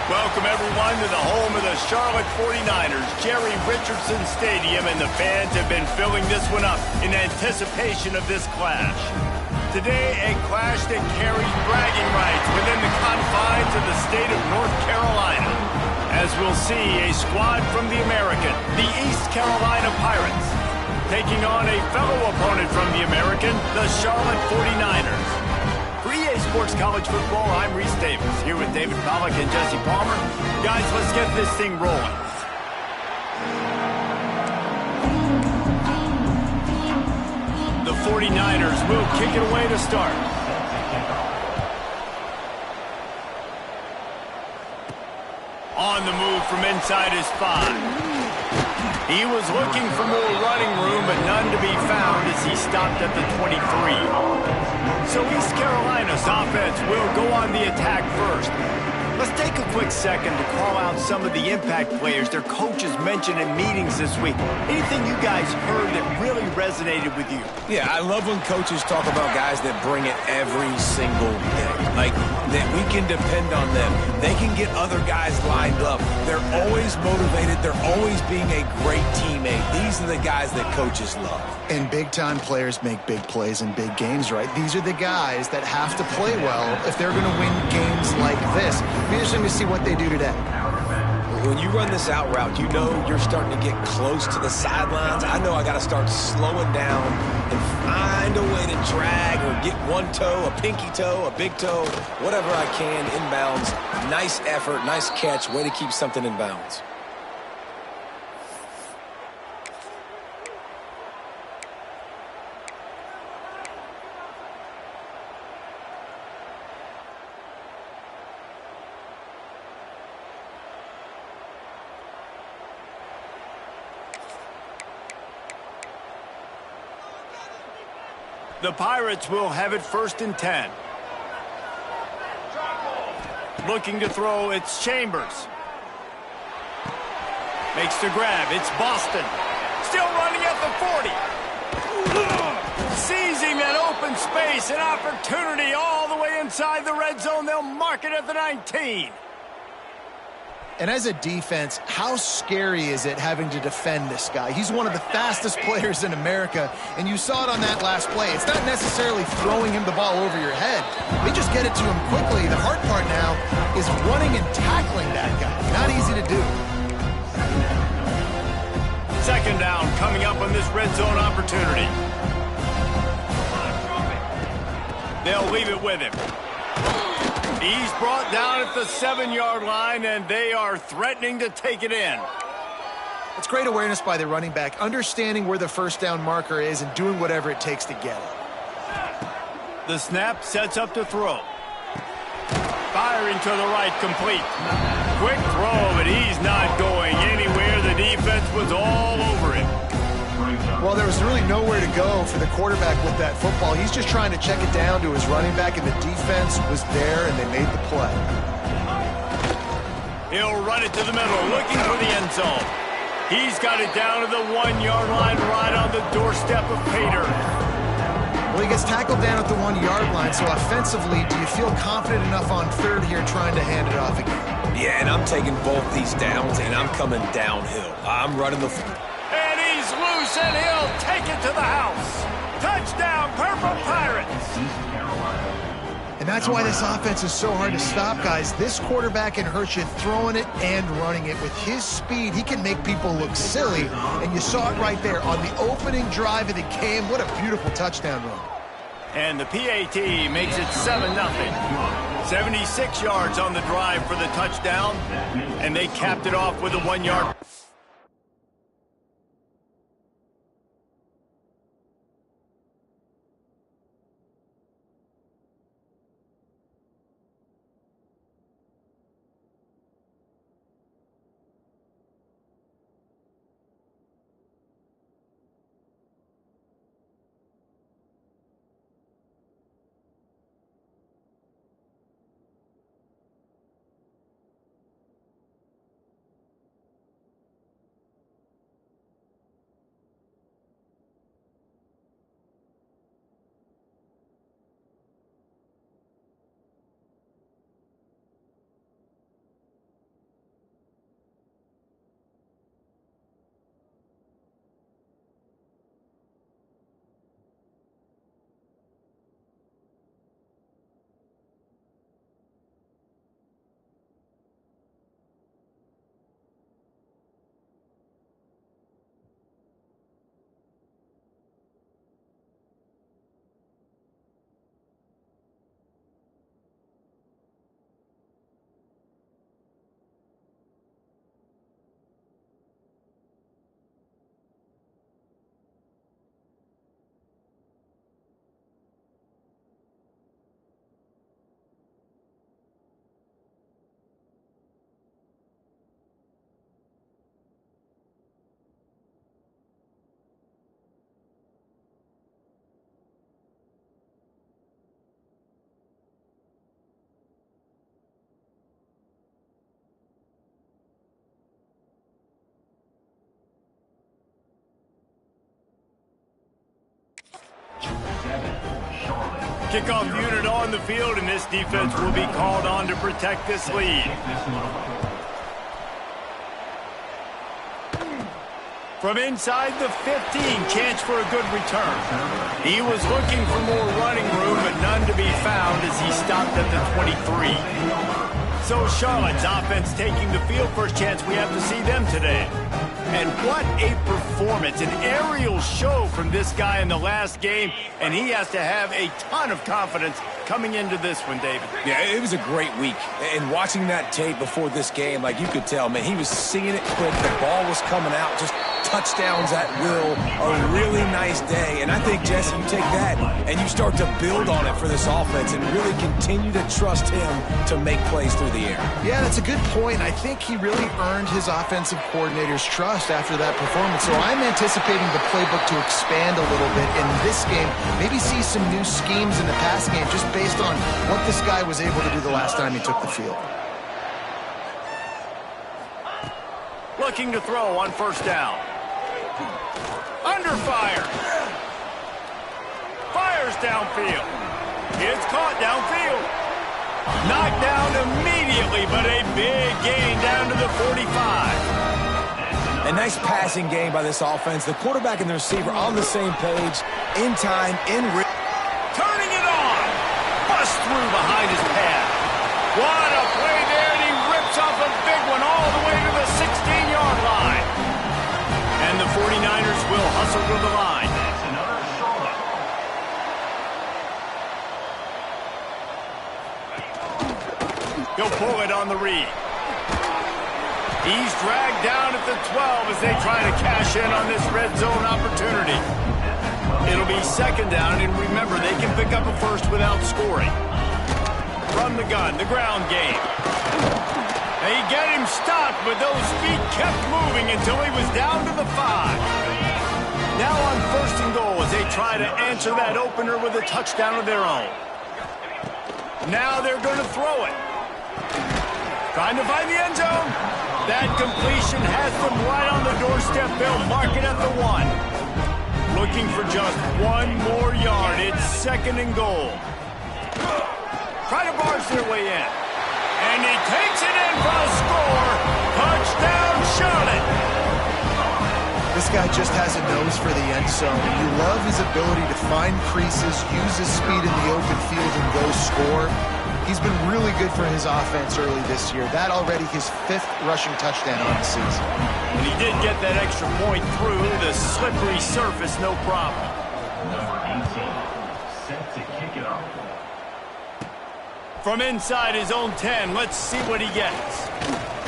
Welcome, everyone, to the home of the Charlotte 49ers, Jerry Richardson Stadium, and the fans have been filling this one up in anticipation of this clash. Today, a clash that carries bragging rights within the confines of the state of North Carolina, as we'll see a squad from the American, the East Carolina Pirates, taking on a fellow opponent from the American, the Charlotte 49ers. For EA Sports College Football, I'm Reese Davis, here with David Pollack and Jesse Palmer. Guys, let's get this thing rolling. The 49ers will kick it away to start. On the move from inside his 5. He was looking for more running room, but none to be found as he stopped at the 23. So East Carolina's offense will go on the attack first. Let's take a quick second to call out some of the impact players their coaches mentioned in meetings this week. Anything you guys heard that really resonated with you? Yeah, I love when coaches talk about guys that bring it every single day. Like, that we can depend on them. They can get other guys lined up. They're always motivated. They're always being a great teammate. These are the guys that coaches love. And big-time players make big plays in big games, right? These are the guys that have to play well if they're going to win games like this. It'll be interesting to see what they do today. When you run this out route, you know you're starting to get close to the sidelines. I know I got to start slowing down and find a way to drag or get one toe, a pinky toe, a big toe, whatever I can inbounds. Nice effort, nice catch, way to keep something in bounds. The Pirates will have it 1st and 10. Looking to throw, it's Chambers. Makes the grab, it's Boston. Still running at the 40. Seizing that open space, an opportunity all the way inside the red zone. They'll mark it at the 19. And as a defense, how scary is it having to defend this guy? He's one of the fastest players in America, and you saw it on that last play. It's not necessarily throwing him the ball over your head. They just get it to him quickly. The hard part now is running and tackling that guy. Not easy to do. Second down coming up on this red zone opportunity. They'll leave it with him. He's brought down at the 7-yard line, and they are threatening to take it in. It's great awareness by the running back, understanding where the first down marker is and doing whatever it takes to get it. The snap sets up to throw. Firing to the right, complete. Quick throw, but he's not going anywhere. The defense was all over him. Well, there was really nowhere to go for the quarterback with that football. He's just trying to check it down to his running back, and the defense was there, and they made the play. He'll run it to the middle, looking for the end zone. He's got it down to the 1-yard line, right on the doorstep of Pater. Well, he gets tackled down at the 1-yard line, so offensively, do you feel confident enough on third here trying to hand it off again? Yeah, and I'm taking both these downs, and I'm coming downhill. I'm running the... And he's loose, and he'll take it to the house. Touchdown, Purple Pirates. And that's why this offense is so hard to stop, guys. This quarterback can hurt you throwing it and running it. With his speed, he can make people look silly, and you saw it right there on the opening drive of the game. What a beautiful touchdown run. And the PAT makes it 7-0. 76 yards on the drive for the touchdown, and they capped it off with a 1-yard. Kickoff unit on the field, and this defense will be called on to protect this lead. From inside the 15, chance for a good return. He was looking for more running room, but none to be found as he stopped at the 23. So Charlotte's offense taking the field. First chance we have to see them today. And what a performance, an aerial show from this guy in the last game, and he has to have a ton of confidence coming into this one, David. Yeah, it was a great week. And watching that tape before this game, like you could tell, man, he was seeing it quick. The ball was coming out, just touchdowns at will. A really nice day. And I think, Jesse, you take that and you start to build on it for this offense and really continue to trust him to make plays through the air. Yeah, that's a good point. I think he really earned his offensive coordinator's trust after that performance. So I'm anticipating the playbook to expand a little bit in this game. Maybe see some new schemes in the pass game just based on what this guy was able to do the last time he took the field. Looking to throw on first down. Under fire. Fires downfield. It's caught downfield. Knocked down immediately but a big gain down to the 45. A nice passing game by this offense. The quarterback and the receiver on the same page, in time, turning it on. Bust through behind his pad. What a play there, and he rips off a big one all the way to the 16-yard line. And the 49ers will hustle to the line. He'll pull it on the read. He's dragged down at the 12 as they try to cash in on this red zone opportunity. It'll be second down, and remember, they can pick up a first without scoring. From the gun, the ground game. They get him stopped, but those feet kept moving until he was down to the 5. Now on first and goal as they try to answer that opener with a touchdown of their own. Now they're going to throw it. Trying to find the end zone. That completion has them right on the doorstep. They'll mark it at the 1. Looking for just one more yard. It's second and goal. Try to barge their way in. And he takes it in for a score. Touchdown, Charlotte. This guy just has a nose for the end zone. You love his ability to find creases, use his speed in the open field, and go score. He's been really good for his offense early this year. That already his 5th rushing touchdown on the season. And he did get that extra point through the slippery surface, no problem. Number 18, set to kick it off. From inside his own 10, let's see what he gets.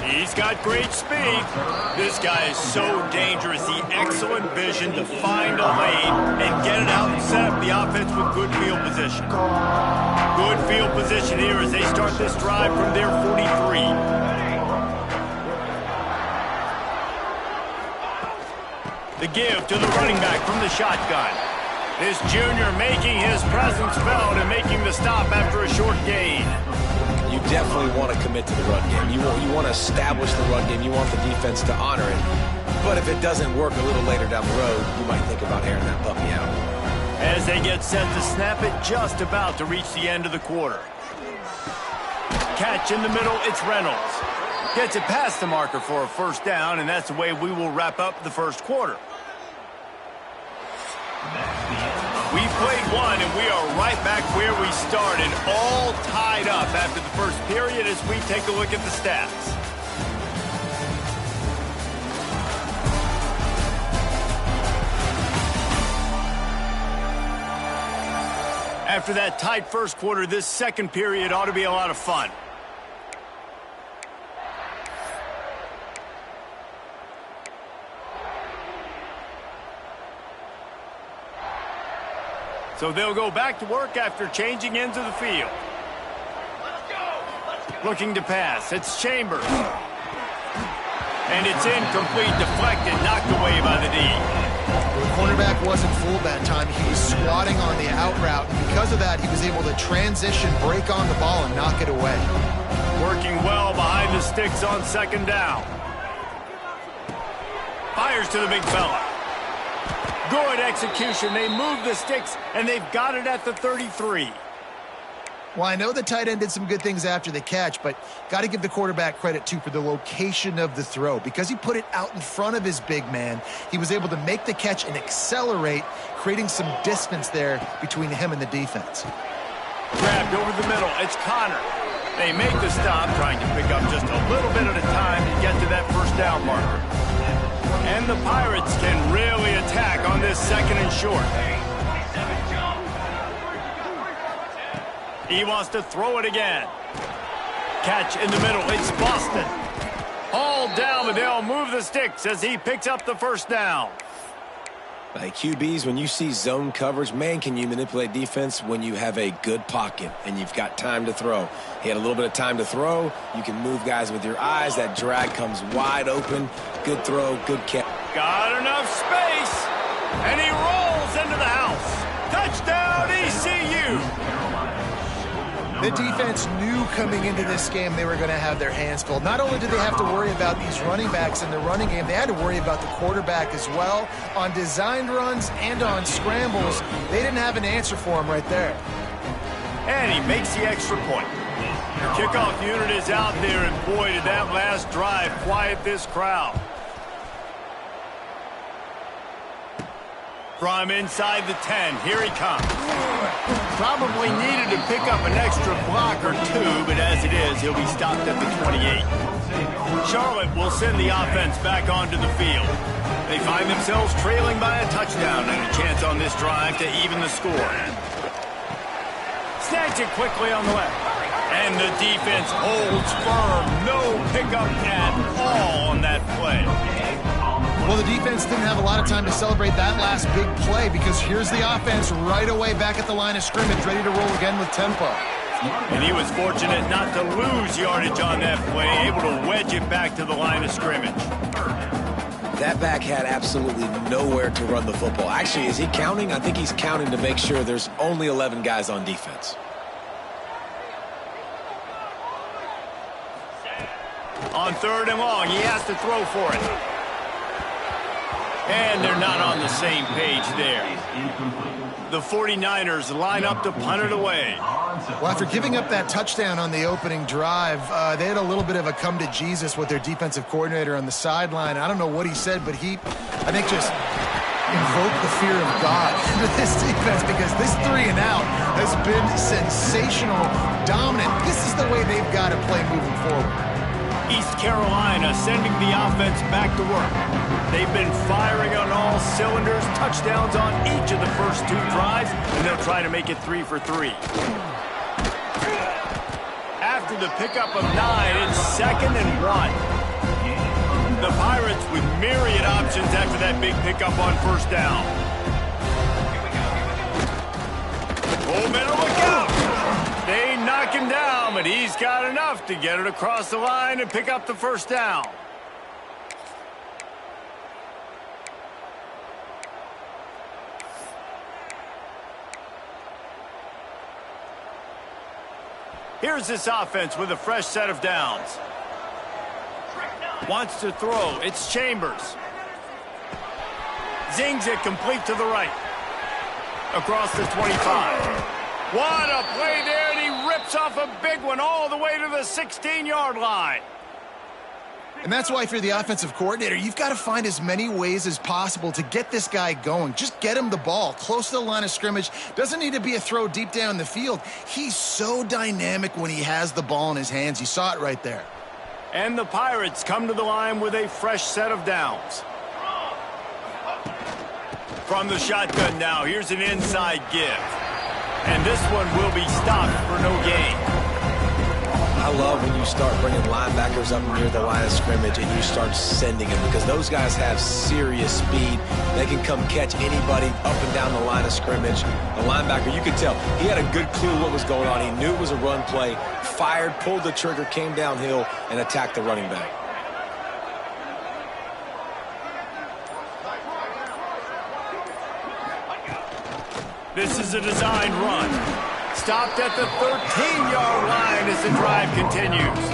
He's got great speed. This guy is so dangerous. The excellent vision to find a lane and get it out and set up the offense with good field position. Good field position here as they start this drive from their 43. The give to the running back from the shotgun. This junior making his presence felt and making the stop after a short gain. You definitely want to commit to the run game. You want to establish the run game. You want the defense to honor it. But if it doesn't work a little later down the road, you might think about airing that puppy out. As they get set to snap it, just about to reach the end of the quarter. Catch in the middle, it's Reynolds. Gets it past the marker for a first down, and that's the way we will wrap up the first quarter. We played one, and we are right back where we started, all tied up after the first period as we take a look at the stats. After that tight first quarter, this second period ought to be a lot of fun. So they'll go back to work after changing ends of the field. Looking to pass. It's Chambers. And it's incomplete, deflected, knocked away by the D. The cornerback wasn't fooled that time. He was squatting on the out route, and because of that, he was able to transition, break on the ball, and knock it away. Working well behind the sticks on second down. Fires to the big fella. Good execution. They move the sticks, and they've got it at the 33. Well, I know the tight end did some good things after the catch, but got to give the quarterback credit, too, for the location of the throw. Because he put it out in front of his big man, he was able to make the catch and accelerate, creating some distance there between him and the defense. Grabbed over the middle. It's Connor. They make the stop, trying to pick up just a little bit at a time to get to that first down marker. And the Pirates can really attack on this second and short. He wants to throw it again. Catch in the middle. It's Boston. Hauled down, but they'll move the sticks as he picks up the first down. Like QBs, when you see zone coverage, man, can you manipulate defense when you have a good pocket and you've got time to throw. He had a little bit of time to throw. You can move guys with your eyes. That drag comes wide open. Good throw, good catch. Got enough space, and he rolls into the house. Touchdown, ECU. The defense knew coming into this game they were going to have their hands full. Not only did they have to worry about these running backs in the running game, they had to worry about the quarterback as well. On designed runs and on scrambles, they didn't have an answer for him right there. And he makes the extra point. The kickoff unit is out there, and boy, did that last drive quiet this crowd. From inside the 10, here he comes. Probably needed to pick up an extra block or two, but as it is, he'll be stopped at the 28. Charlotte will send the offense back onto the field. They find themselves trailing by a touchdown and a chance on this drive to even the score. Snags it quickly on the left. And the defense holds firm. No pickup at all on that play. Well, the defense didn't have a lot of time to celebrate that last big play because here's the offense right away back at the line of scrimmage, ready to roll again with tempo. And he was fortunate not to lose yardage on that play, able to wedge it back to the line of scrimmage. That back had absolutely nowhere to run the football. Actually, is he counting? I think he's counting to make sure there's only 11 guys on defense. On 3rd and long, he has to throw for it. And they're not on the same page there. The 49ers line up to punt it away. Well, after giving up that touchdown on the opening drive, they had a little bit of a come to Jesus with their defensive coordinator on the sideline. I don't know what he said, but I think, just invoked the fear of God into this defense because this 3 and out has been sensational, dominant. This is the way they've got to play moving forward. East Carolina sending the offense back to work. They've been firing on all cylinders, touchdowns on each of the first 2 drives, and they'll try to make it 3 for 3. After the pickup of 9, it's 2nd and 1. The Pirates with myriad options after that big pickup on 1st down. Oh, man, look out! They knock him down, but he's got enough to get it across the line and pick up the 1st down. Here's this offense with a fresh set of downs. Wants to throw. It's Chambers. Zings it complete to the right. Across the 25. What a play there, and he rips off a big one all the way to the 16-yard line. And that's why if you're the offensive coordinator, you've got to find as many ways as possible to get this guy going. Just get him the ball close to the line of scrimmage. Doesn't need to be a throw deep down the field. He's so dynamic when he has the ball in his hands. You saw it right there. And the Pirates come to the line with a fresh set of downs. From the shotgun now, here's an inside give. And this one will be stopped for no gain. I love when you start bringing linebackers up near the line of scrimmage and you start sending them because those guys have serious speed. They can come catch anybody up and down the line of scrimmage. The linebacker, you could tell, he had a good clue what was going on. He knew it was a run play, fired, pulled the trigger, came downhill, and attacked the running back. This is a designed run. Stopped at the 13-yard line as the drive continues.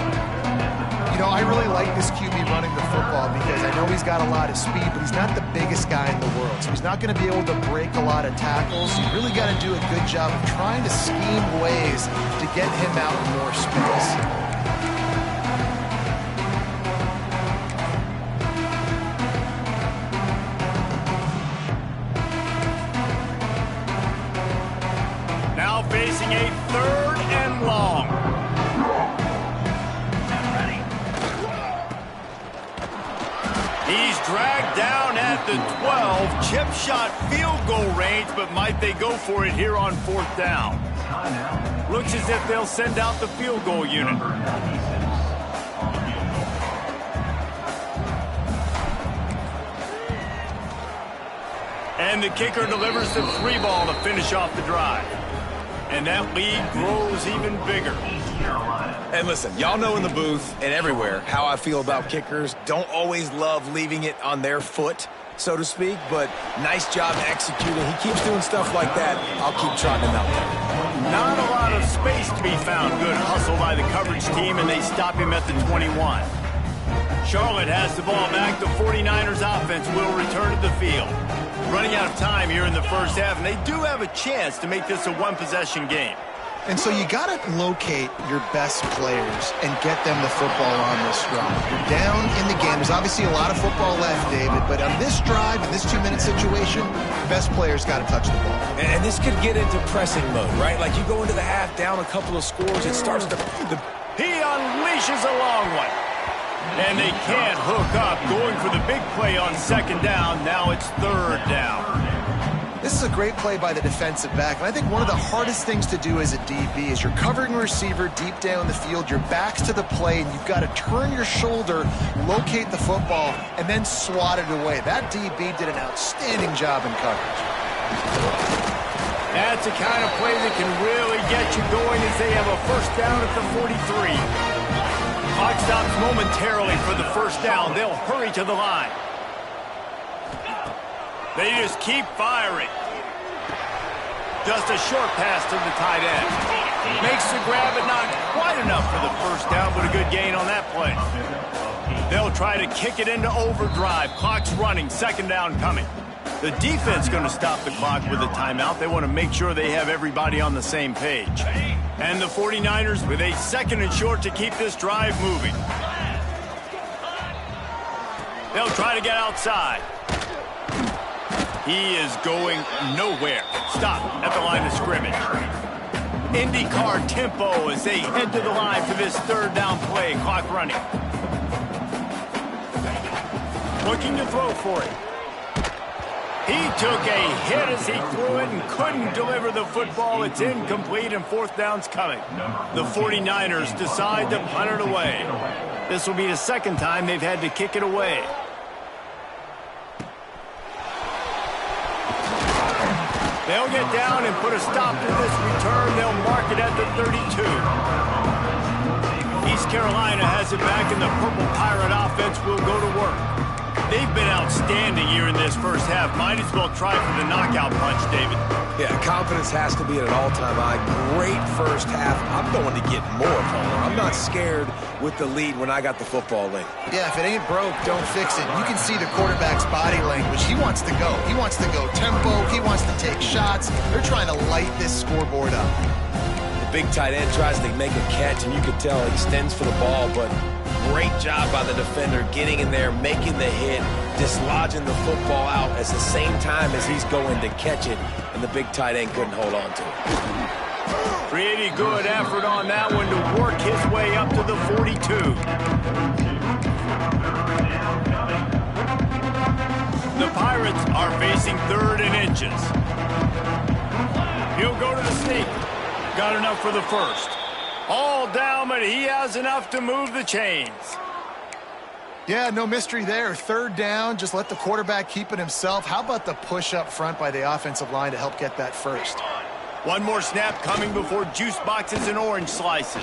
You know, I really like this QB running the football because I know he's got a lot of speed, but he's not the biggest guy in the world. So he's not going to be able to break a lot of tackles. So you really got to do a good job of trying to scheme ways to get him out in more space. Facing a 3rd and long. He's dragged down at the 12. Chip shot field goal range, but might they go for it here on 4th down? Looks as if they'll send out the field goal unit. And the kicker delivers the 3 ball to finish off the drive. And that lead grows even bigger. And listen, y'all know in the booth and everywhere how I feel about kickers. Don't always love leaving it on their foot, so to speak, but nice job executing. He keeps doing stuff like that. I'll keep trotting him out there. Not a lot of space to be found. Good hustle by the coverage team, and they stop him at the 21. Charlotte has the ball back. The 49ers offense will return to the field. Running out of time here in the 1st half, and they do have a chance to make this a 1-possession game. And so you got to locate your best players and get them the football on this drive. You're down in the game. There's obviously a lot of football left, David, but on this drive, in this 2-minute situation, best players got to touch the ball. And this could get into pressing mode, right? Like you go into the half down a couple of scores, it starts to... He unleashes a long one. And they can't hook up, going for the big play on second down. Now it's third down. This is a great play by the defensive back, and I think one of the hardest things to do as a DB is you're covering a receiver deep down the field, your back's to the play, and you've got to turn your shoulder, locate the football, and then swat it away. That DB did an outstanding job in coverage. That's the kind of play that can really get you going as they have a first down at the 43. Clock stops momentarily for the first down. They'll hurry to the line. They just keep firing. Just a short pass to the tight end. Makes the grab, but not quite enough for the first down, but a good gain on that play. They'll try to kick it into overdrive. Clock's running, second down coming. The defense going to stop the clock with a timeout. They want to make sure they have everybody on the same page. And the 49ers with a second and short to keep this drive moving. They'll try to get outside. He is going nowhere. Stop at the line of scrimmage. IndyCar tempo as they head to the line for this third down play. Clock running. Looking to throw for it. He took a hit as he threw it and couldn't deliver the football. It's incomplete and fourth down's coming. The 49ers decide to punt it away. This will be the second time they've had to kick it away. They'll get down and put a stop to this return. They'll mark it at the 32. East Carolina has it back, and the Purple Pirate offense will go to work. They've been outstanding here in this first half. Might as well try for the knockout punch, David. Yeah, confidence has to be at an all-time high. Great first half. I'm going to get more, Palmer. I'm not scared with the lead when I got the football late. Yeah, if it ain't broke, don't fix it. You can see the quarterback's body language. He wants to go. He wants to go tempo. He wants to take shots. They're trying to light this scoreboard up. The big tight end tries to make a catch, and you can tell he extends for the ball, but great job by the defender getting in there, making the hit, dislodging the football out at the same time as he's going to catch it, and the big tight end couldn't hold on to it. Pretty good effort on that one to work his way up to the 42. The Pirates are facing third and inches. He'll go to the sneak. Got enough for the first. All down, but he has enough to move the chains. Yeah, no mystery there. Third down, just let the quarterback keep it himself. How about the push up front by the offensive line to help get that first? One more snap coming before juice boxes and orange slices.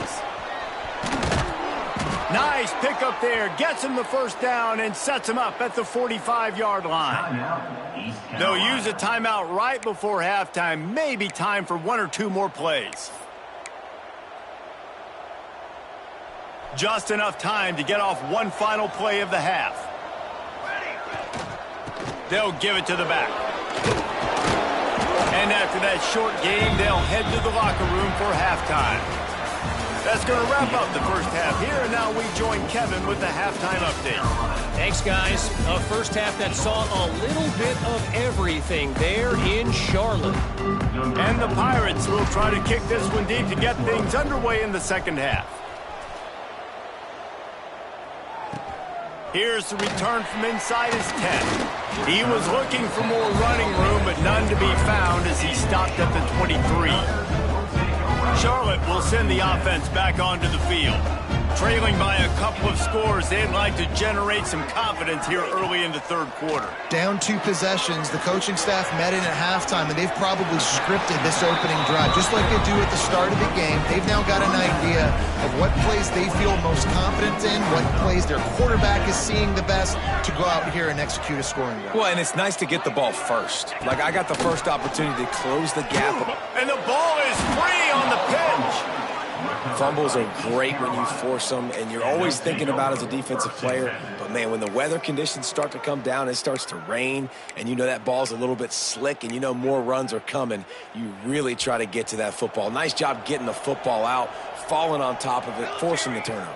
Nice pickup there. Gets him the first down and sets him up at the 45-yard line. They'll use a timeout right before halftime. Maybe time for one or two more plays. Just enough time to get off one final play of the half. They'll give it to the back. And after that short game, they'll head to the locker room for halftime. That's going to wrap up the first half here, and now we join Kevin with the halftime update. Thanks, guys. A first half that saw a little bit of everything there in Charlotte. And the Pirates will try to kick this one deep to get things underway in the second half. Here's the return from inside his 10. He was looking for more running room, but none to be found as he stopped at the 23. Charlotte will send the offense back onto the field. Trailing by a couple of scores, they'd like to generate some confidence here early in the third quarter. Down 2 possessions, the coaching staff met in at halftime, and they've probably scripted this opening drive. Just like they do at the start of the game, they've now got an idea of what plays they feel most confident in, what plays their quarterback is seeing the best to go out here and execute a scoring drive. Well, and it's nice to get the ball first. Like, I got the first opportunity to close the gap. And the ball is free on the pitch. Fumbles are great when you force them, and you're always thinking about as a defensive player. But, man, when the weather conditions start to come down, it starts to rain, and you know that ball's a little bit slick, and you know more runs are coming, you really try to get to that football. Nice job getting the football out, falling on top of it, forcing the turnover.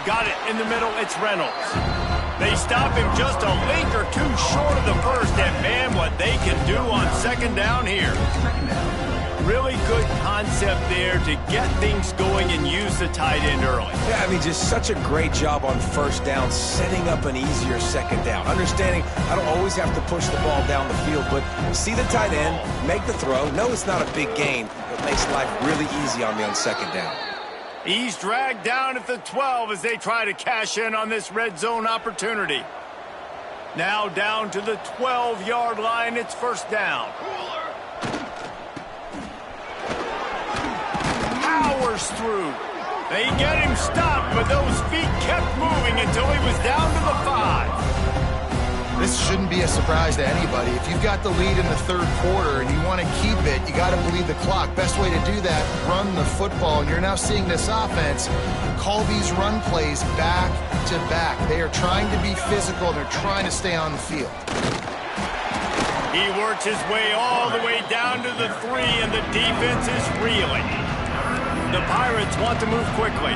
Got it in the middle. It's Reynolds. They stop him just a link or two short of the first, and man, what they can do on second down here. Really good concept there to get things going and use the tight end early. Yeah, I mean, just such a great job on first down, setting up an easier second down. Understanding I don't always have to push the ball down the field, but see the tight end, make the throw. No, it's not a big gain, but makes life really easy on me on second down. He's dragged down at the 12 as they try to cash in on this red zone opportunity. Now down to the 12-yard line. It's first down. Powers through. They get him stopped, but those feet kept moving until he was down to the 5. This shouldn't be a surprise to anybody. If you've got the lead in the third quarter and you want to keep it, you got to bleed the clock. Best way to do that, run the football. And you're now seeing this offense call these run plays back to back. They are trying to be physical. They're trying to stay on the field. He works his way all the way down to the 3, and the defense is reeling. The Pirates want to move quickly.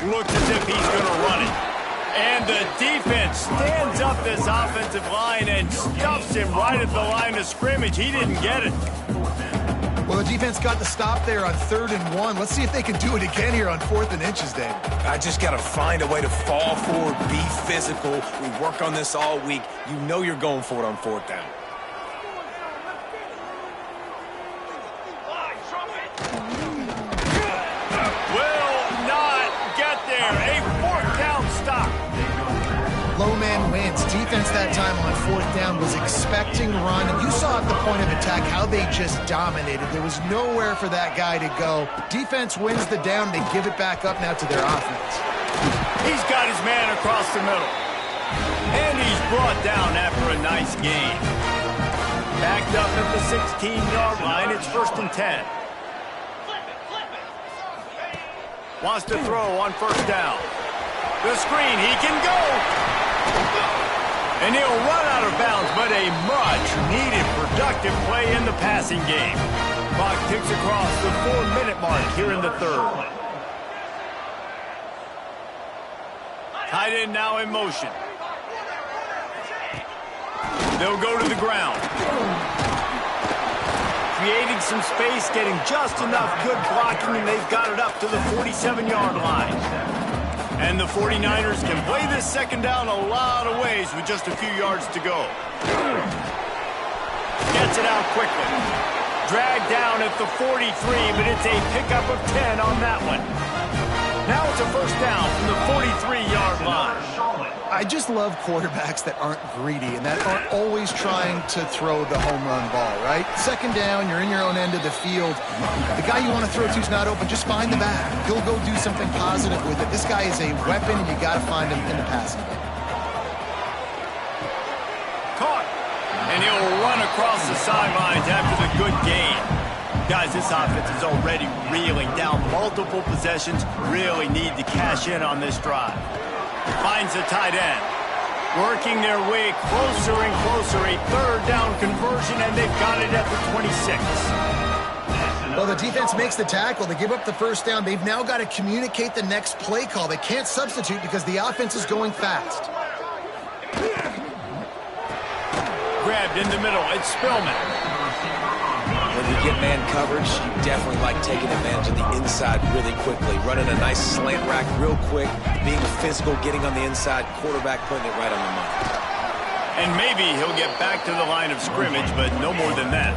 Looks as if he's going to run it. And the defense stands up this offensive line and stuffs him right at the line of scrimmage. He didn't get it. Well, the defense got the stop there on 3rd and 1. Let's see if they can do it again here on 4th and inches, Dave. I just got to find a way to fall forward, be physical. We work on this all week. You know you're going for it on 4th down. A 4th down stop. Low man wins. Defense that time on 4th down was expecting run. And you saw at the point of attack how they just dominated. There was nowhere for that guy to go. Defense wins the down. They give it back up now to their offense. He's got his man across the middle. And he's brought down after a nice gain. Backed up at the 16-yard line. It's 1st and 10. Wants to throw on 1st down. The screen, he can go. And he'll run out of bounds, but a much-needed productive play in the passing game. Clock ticks across the 4-minute mark here in the 3rd. Tight end now in motion. They'll go to the ground. Creating some space, getting just enough good blocking, and they've got it up to the 47-yard line. And the 49ers can play this second down a lot of ways with just a few yards to go. Gets it out quickly. Dragged down at the 43, but it's a pickup of 10 on that one. Now it's a 1st down from the 43-yard line. I just love quarterbacks that aren't greedy and that aren't always trying to throw the home run ball, right? Second down, you're in your own end of the field. The guy you want to throw to is not open. Just find the back. He'll go do something positive with it. This guy is a weapon, and you got to find him in the passing game. Caught. And he'll run across the sidelines after the good gain. Guys, this offense is already reeling down multiple possessions. Really need to cash in on this drive. Finds the tight end. Working their way closer and closer. A 3rd down conversion, and they've got it at the 26. Well, the defense makes the tackle. They give up the 1st down. They've now got to communicate the next play call. They can't substitute because the offense is going fast. Grabbed in the middle. It's Spillman. When you get man coverage, you definitely like taking advantage of the inside really quickly. Running a nice slant rack real quick, being physical, getting on the inside, quarterback putting it right on the money. And maybe he'll get back to the line of scrimmage, but no more than that.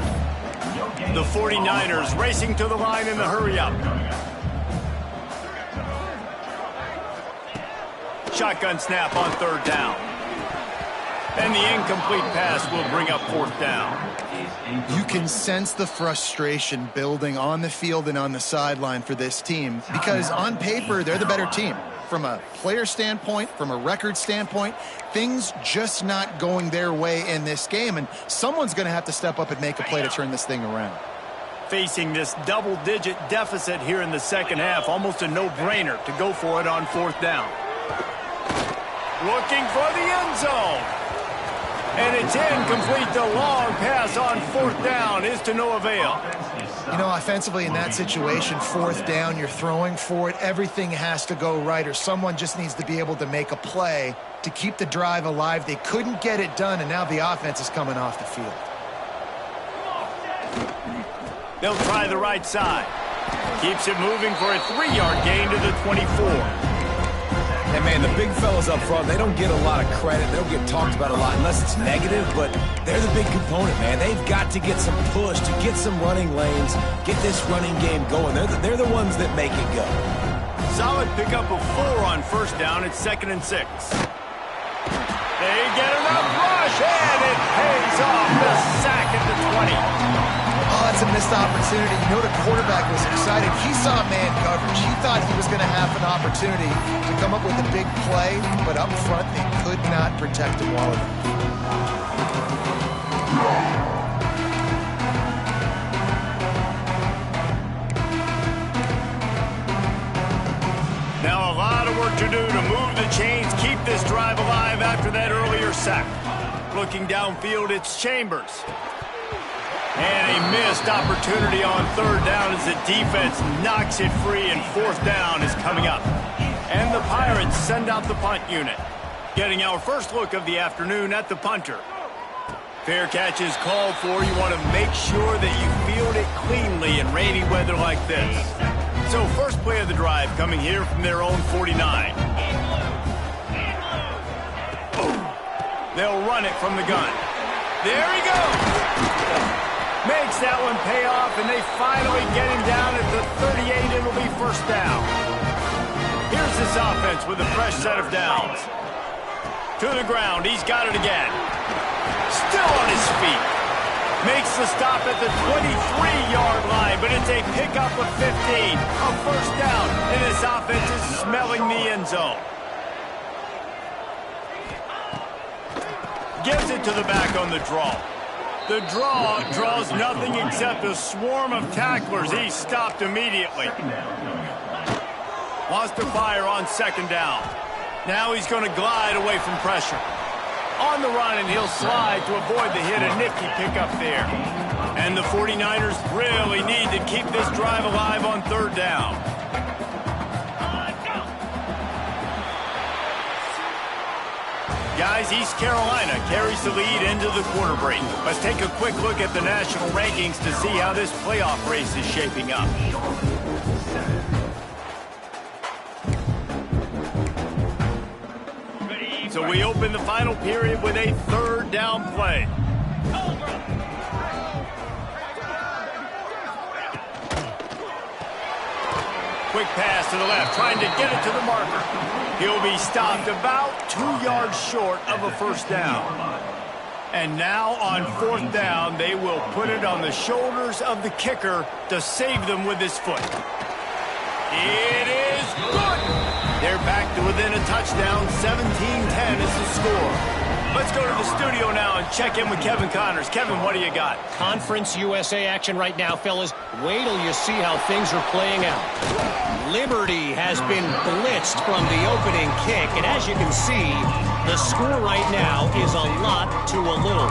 The 49ers racing to the line in the hurry-up. Shotgun snap on 3rd down. And the incomplete pass will bring up 4th down. You can sense the frustration building on the field and on the sideline for this team because on paper, they're the better team. from a player standpoint, from a record standpoint, things just not going their way in this game, and someone's going to have to step up and make a play to turn this thing around. Facing this double-digit deficit here in the second half, almost a no-brainer to go for it on fourth down. Looking for the end zone. And it's incomplete. The long pass on fourth down is to no avail. You know, offensively in that situation, fourth down, you're throwing for it. Everything has to go right, or someone just needs to be able to make a play to keep the drive alive. They couldn't get it done, and now the offense is coming off the field. They'll try the right side. Keeps it moving for a 3-yard gain to the 24. And, man, the big fellas up front, they don't get a lot of credit. They don't get talked about a lot unless it's negative, but they're the big component, man. They've got to get some push, to get some running lanes, get this running game going. They're the ones that make it go. Solid pickup of 4 on first down. It's 2nd and 6. They get enough rush, and it pays off. The sack at the 20. Oh, that's a missed opportunity. You know, the quarterback was excited. He saw man coverage. He thought he was going to have an opportunity to come up with a big play, but up front, they could not protect him well enough. Now a lot of work to do to move the chains, keep this drive alive after that earlier sack. Looking downfield, it's Chambers. And a missed opportunity on third down as the defense knocks it free, and fourth down is coming up. And the Pirates send out the punt unit. Getting our first look of the afternoon at the punter. Fair catch is called for. You want to make sure that you field it cleanly in rainy weather like this. So first play of the drive coming here from their own 49. They'll run it from the gun. There he goes. Makes that one pay off, and they finally get him down at the 38. It'll be first down. Here's this offense with a fresh set of downs. To the ground. He's got it again. Still on his feet. Makes the stop at the 23-yard line, but it's a pickup of 15. A first down, and this offense is smelling the end zone. Gives it to the back on the draw. The draw draws nothing except a swarm of tacklers. He's stopped immediately. Wants to fire on second down. Now he's going to glide away from pressure. On the run, and he'll slide to avoid the hit. A nifty pickup there. And the 49ers really need to keep this drive alive on third down. Guys, East Carolina carries the lead into the quarter break. Let's take a quick look at the national rankings to see how this playoff race is shaping up. So we open the final period with a third down play. Quick pass to the left, trying to get it to the marker. He'll be stopped about 2 yards short of a first down. And now on fourth down, they will put it on the shoulders of the kicker to save them with his foot. It is good. They're back to within a touchdown. 17-10 is the score. Let's go to the studio now and check in with Kevin Connors. Kevin, what do you got? Conference USA action right now, fellas. Wait till you see how things are playing out. Liberty has been blitzed from the opening kick, and as you can see, the score right now is a lot to a little.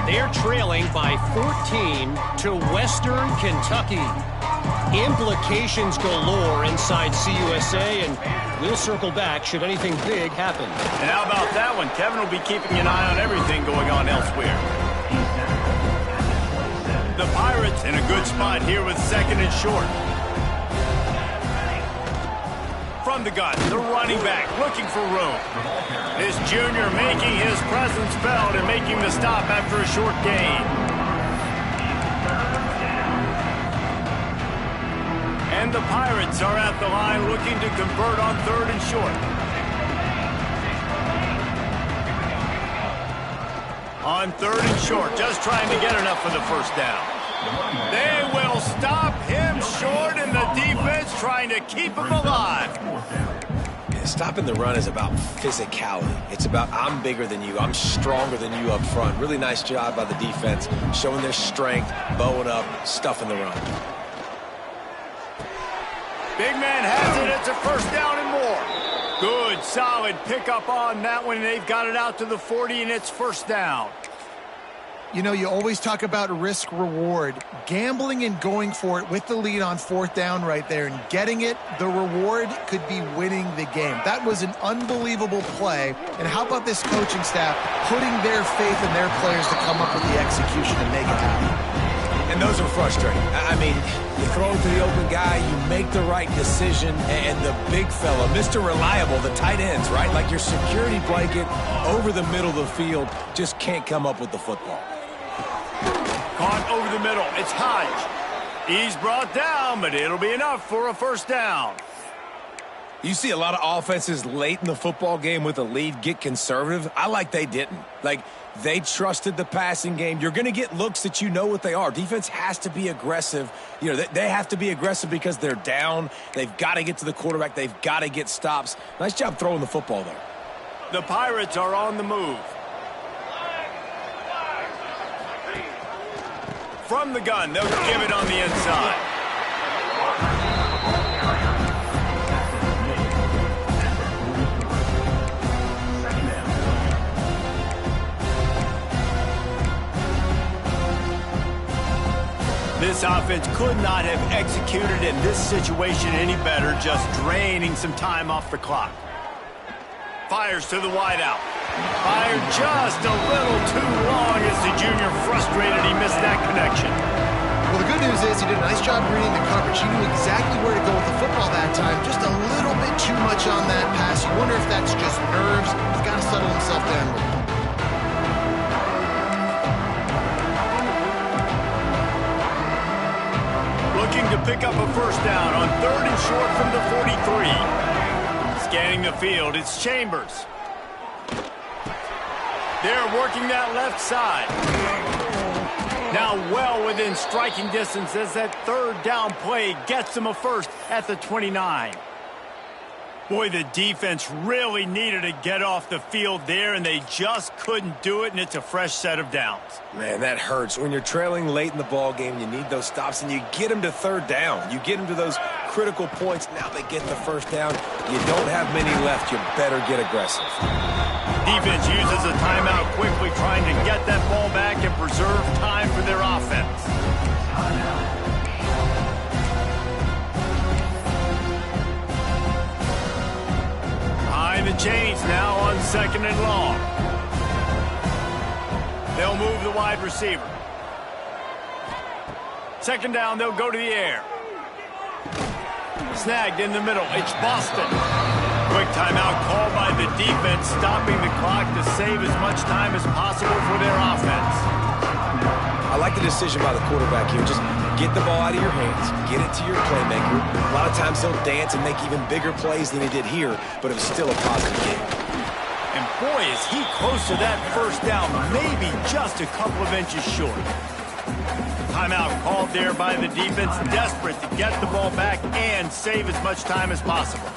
They're trailing by 14 to Western Kentucky. Implications galore inside CUSA, and we'll circle back should anything big happen. And how about that one? Kevin will be keeping an eye on everything going on elsewhere. The Pirates in a good spot here with second and short. From the gun, the running back looking for room. This junior making his presence felt and making the stop after a short gain. And the Pirates are at the line looking to convert on third and short. On third and short, just trying to get enough for the first down. They will stop him short, and the defense trying to keep him alive. Stopping the run is about physicality. It's about I'm bigger than you. I'm stronger than you up front. Really nice job by the defense, showing their strength, bowing up, stuffing the run. Big man has it. It's a first down and more. Good, solid pickup on that one. They've got it out to the 40, and it's first down. You know, you always talk about risk-reward. Gambling and going for it with the lead on fourth down right there and getting it, the reward could be winning the game. That was an unbelievable play. And how about this coaching staff putting their faith in their players to come up with the execution and make it happen? And those are frustrating. I mean, you throw it to the open guy, you make the right decision, and the big fella, Mr. Reliable, the tight ends, right? Like your security blanket over the middle of the field, just can't come up with the football. Caught over the middle. It's Hodge. He's brought down, but it'll be enough for a first down. You see a lot of offenses late in the football game with a lead get conservative. I like they didn't. Like, they trusted the passing game. You're going to get looks that you know what they are. Defense has to be aggressive. You know, they have to be aggressive because they're down. They've got to get to the quarterback. They've got to get stops. Nice job throwing the football there. The Pirates are on the move. From the gun, they'll give it on the inside. This offense could not have executed in this situation any better, just draining some time off the clock. Fires to the wideout. Fired just a little too long as the junior frustrated he missed that connection. Well, the good news is he did a nice job reading the coverage. He knew exactly where to go with the football that time. Just a little bit too much on that pass. You wonder if that's just nerves. He's got to settle himself down a little. Looking to pick up a first down on 3rd and short from the 43. Scanning the field, it's Chambers. They're working that left side. Now well within striking distance as that 3rd down play gets them a first at the 29. Boy, the defense really needed to get off the field there, and they just couldn't do it, and it's a fresh set of downs. Man, that hurts. When you're trailing late in the ball game, you need those stops, and you get them to 3rd down. You get them to those critical points. Now they get the first down. You don't have many left. You better get aggressive. Defense uses a timeout quickly, trying to get that ball back and preserve time for their offense. Behind the chains now on 2nd and long. They'll move the wide receiver. 2nd down, they'll go to the air. Snagged in the middle. It's Boston. Quick timeout called by the defense, stopping the clock to save as much time as possible for their offense. I like the decision by the quarterback here. Just get the ball out of your hands, get it to your playmaker. A lot of times he'll dance and make even bigger plays than he did here, but it was still a positive game. And boy, is he close to that first down, maybe just a couple of inches short. Timeout called there by the defense, desperate to get the ball back and save as much time as possible.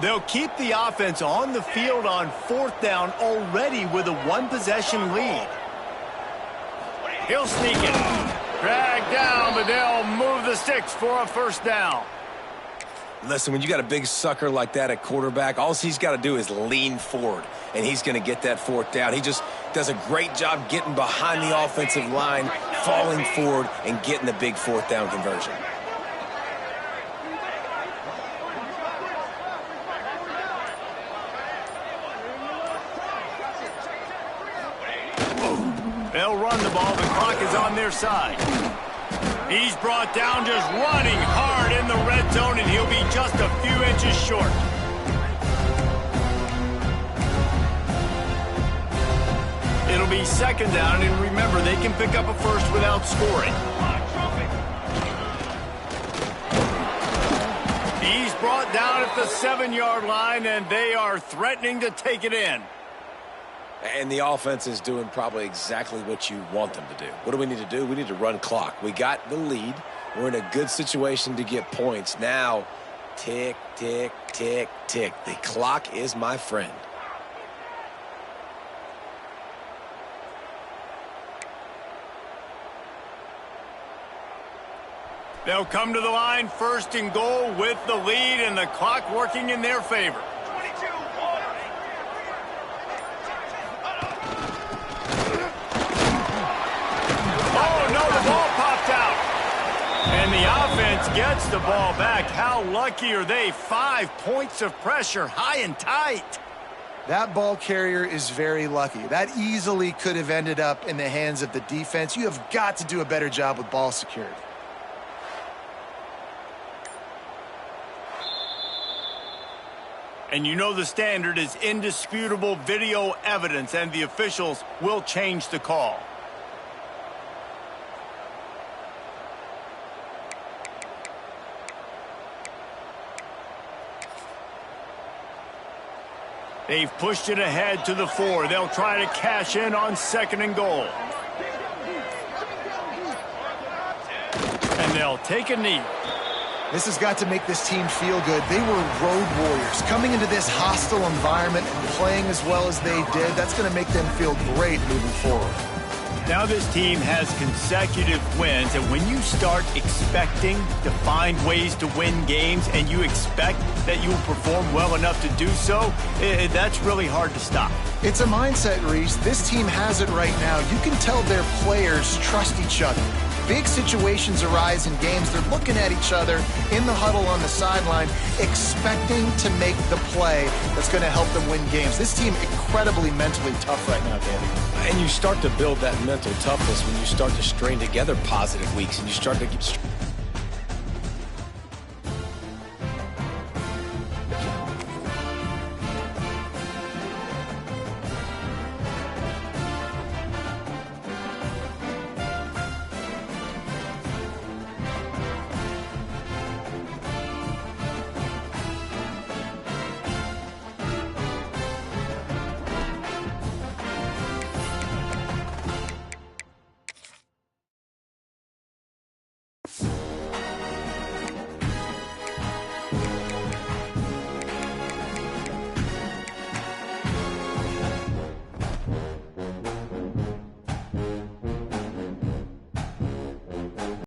They'll keep the offense on the field on 4th down already with a 1-possession lead. He'll sneak it. Drag down, but they'll move the sticks for a first down. Listen, when you got a big sucker like that at quarterback, all he's got to do is lean forward, and he's going to get that 4th down. He just does a great job getting behind the offensive line, falling forward, and getting the big 4th down conversion. They'll run the ball. The clock is on their side. He's brought down just running hard in the red zone, and he'll be just a few inches short. It'll be 2nd down, and remember, they can pick up a first without scoring. He's brought down at the 7-yard line, and they are threatening to take it in. And the offense is doing probably exactly what you want them to do. What do we need to do? We need to run clock. We got the lead. We're in a good situation to get points. Now, tick, tick, tick, tick. The clock is my friend. They'll come to the line first and goal with the lead and the clock working in their favor. Oh, no, the ball popped out. And the offense gets the ball back. How lucky are they? 5 points of pressure, high and tight. That ball carrier is very lucky. That easily could have ended up in the hands of the defense. You have got to do a better job with ball security. And you know the standard is indisputable video evidence, and the officials will change the call. They've pushed it ahead to the 4. They'll try to cash in on 2nd and goal. And they'll take a knee. This has got to make this team feel good. They were road warriors coming into this hostile environment and playing as well as they did. That's going to make them feel great moving forward. Now this team has consecutive wins, and when you start expecting to find ways to win games and you expect that you will perform well enough to do so, that's really hard to stop. It's a mindset, Reese. This team has it right now. You can tell their players trust each other. Big situations arise in games. They're looking at each other in the huddle on the sideline, expecting to make the play that's going to help them win games. This team incredibly mentally tough right now, Danny. And you start to build that mental toughness when you start to string together positive weeks and you start to